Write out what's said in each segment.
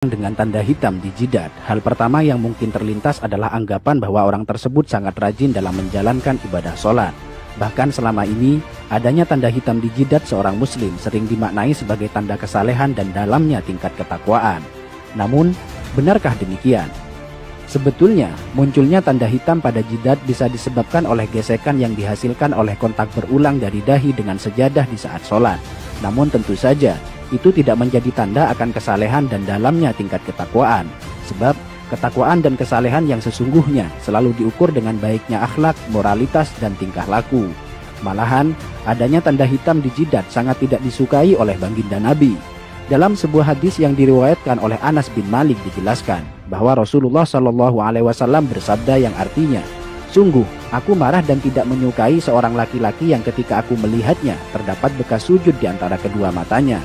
dengan tanda hitam di jidat. Hal pertama yang mungkin terlintas adalah anggapan bahwa orang tersebut sangat rajin dalam menjalankan ibadah sholat. Bahkan selama ini, adanya tanda hitam di jidat seorang muslim sering dimaknai sebagai tanda kesalehan dan dalamnya tingkat ketakwaan. Namun, benarkah demikian? Sebetulnya, munculnya tanda hitam pada jidat bisa disebabkan oleh gesekan yang dihasilkan oleh kontak berulang dari dahi dengan sejadah di saat sholat. Namun tentu saja, itu tidak menjadi tanda akan kesalehan dan dalamnya tingkat ketakwaan. Sebab, ketakwaan dan kesalehan yang sesungguhnya selalu diukur dengan baiknya akhlak, moralitas, dan tingkah laku. Malahan, adanya tanda hitam di jidat sangat tidak disukai oleh baginda Nabi. Dalam sebuah hadis yang diriwayatkan oleh Anas bin Malik dijelaskan bahwa Rasulullah SAW bersabda yang artinya, "Sungguh, aku marah dan tidak menyukai seorang laki-laki yang ketika aku melihatnya terdapat bekas sujud di antara kedua matanya."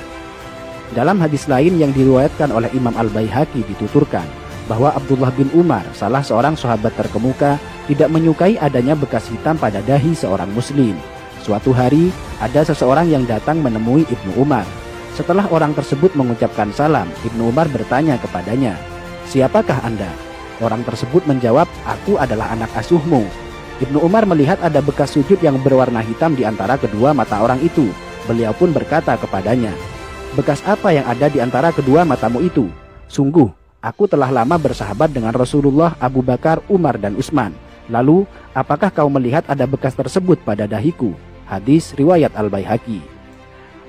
Dalam hadis lain yang diriwayatkan oleh Imam Al-Baihaqi dituturkan bahwa Abdullah bin Umar, salah seorang sahabat terkemuka, tidak menyukai adanya bekas hitam pada dahi seorang muslim. Suatu hari, ada seseorang yang datang menemui Ibnu Umar. Setelah orang tersebut mengucapkan salam, Ibnu Umar bertanya kepadanya, "Siapakah Anda?" Orang tersebut menjawab, "Aku adalah anak asuhmu." Ibnu Umar melihat ada bekas sujud yang berwarna hitam di antara kedua mata orang itu. Beliau pun berkata kepadanya, "Bekas apa yang ada di antara kedua matamu itu?" "Sungguh, aku telah lama bersahabat dengan Rasulullah, Abu Bakar, Umar, dan Utsman. Lalu, apakah kau melihat ada bekas tersebut pada dahiku?" Hadis riwayat Al-Baihaqi.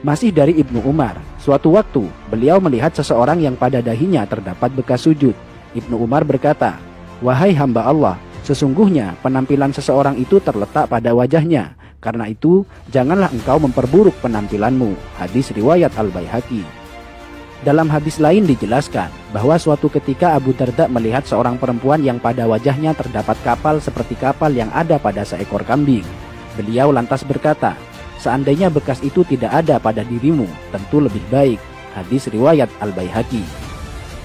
Masih dari Ibnu Umar, suatu waktu beliau melihat seseorang yang pada dahinya terdapat bekas sujud. Ibnu Umar berkata, "Wahai hamba Allah, sesungguhnya penampilan seseorang itu terletak pada wajahnya. Karena itu, janganlah engkau memperburuk penampilanmu." Hadis riwayat Al-Baihaqi. Dalam hadis lain dijelaskan bahwa suatu ketika Abu Darda melihat seorang perempuan yang pada wajahnya terdapat kapal seperti kapal yang ada pada seekor kambing. Beliau lantas berkata, "Seandainya bekas itu tidak ada pada dirimu, tentu lebih baik." Hadis riwayat Al-Baihaqi.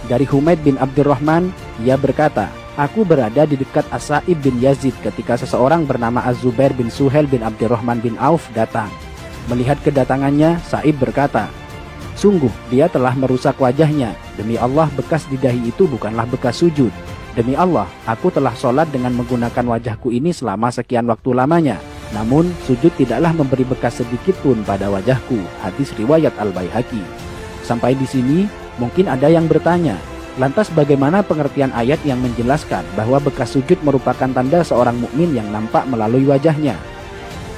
Dari Humaid bin Abdurrahman, ia berkata, "Aku berada di dekat As-Sa'ib bin Yazid ketika seseorang bernama Az-Zubair bin Suhail bin Abdurrahman bin Auf datang. Melihat kedatangannya, Sa'ib berkata, 'Sungguh dia telah merusak wajahnya. Demi Allah, bekas di dahi itu bukanlah bekas sujud. Demi Allah, aku telah sholat dengan menggunakan wajahku ini selama sekian waktu lamanya. Namun, sujud tidaklah memberi bekas sedikit pun pada wajahku." Hadis riwayat Al-Baihaqi. Sampai di sini, mungkin ada yang bertanya, lantas bagaimana pengertian ayat yang menjelaskan bahwa bekas sujud merupakan tanda seorang mukmin yang nampak melalui wajahnya?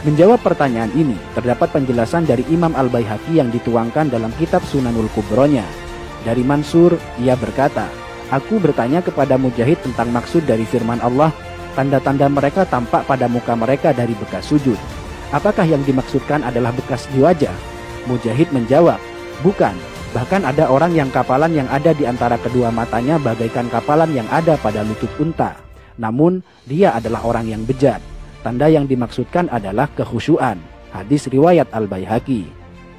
Menjawab pertanyaan ini, terdapat penjelasan dari Imam Al-Baihaqi yang dituangkan dalam kitab Sunanul Kubronya. Dari Mansur, ia berkata, "Aku bertanya kepada Mujahid tentang maksud dari firman Allah, tanda-tanda mereka tampak pada muka mereka dari bekas sujud. Apakah yang dimaksudkan adalah bekas di wajah?" Mujahid menjawab, "Bukan, bahkan ada orang yang kapalan yang ada di antara kedua matanya bagaikan kapalan yang ada pada lutut unta. Namun, dia adalah orang yang bejat. Tanda yang dimaksudkan adalah kekhusyuan." Hadis riwayat Al-Baihaqi.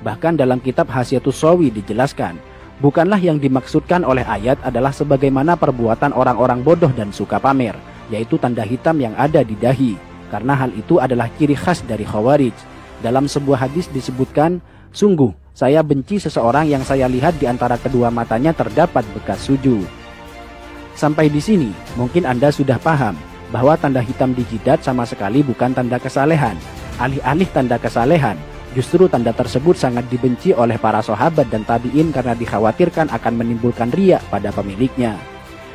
Bahkan dalam kitab Hasyiatus Shawi dijelaskan, bukanlah yang dimaksudkan oleh ayat adalah sebagaimana perbuatan orang-orang bodoh dan suka pamer, yaitu tanda hitam yang ada di dahi, karena hal itu adalah ciri khas dari Khawarij. Dalam sebuah hadis disebutkan, "Sungguh, saya benci seseorang yang saya lihat di antara kedua matanya terdapat bekas sujud." Sampai di sini, mungkin Anda sudah paham bahwa tanda hitam di jidat sama sekali bukan tanda kesalehan. Alih-alih tanda kesalehan, justru tanda tersebut sangat dibenci oleh para sahabat dan tabi'in karena dikhawatirkan akan menimbulkan riya pada pemiliknya.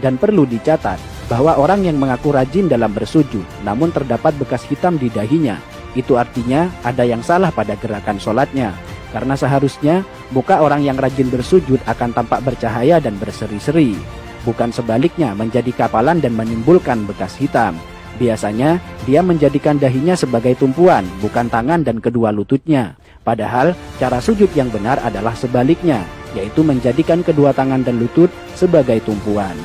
Dan perlu dicatat bahwa orang yang mengaku rajin dalam bersujud namun terdapat bekas hitam di dahinya, itu artinya ada yang salah pada gerakan sholatnya. Karena seharusnya muka orang yang rajin bersujud akan tampak bercahaya dan berseri-seri, bukan sebaliknya menjadi kapalan dan menimbulkan bekas hitam. Biasanya dia menjadikan dahinya sebagai tumpuan, bukan tangan dan kedua lututnya. Padahal cara sujud yang benar adalah sebaliknya, yaitu menjadikan kedua tangan dan lutut sebagai tumpuan.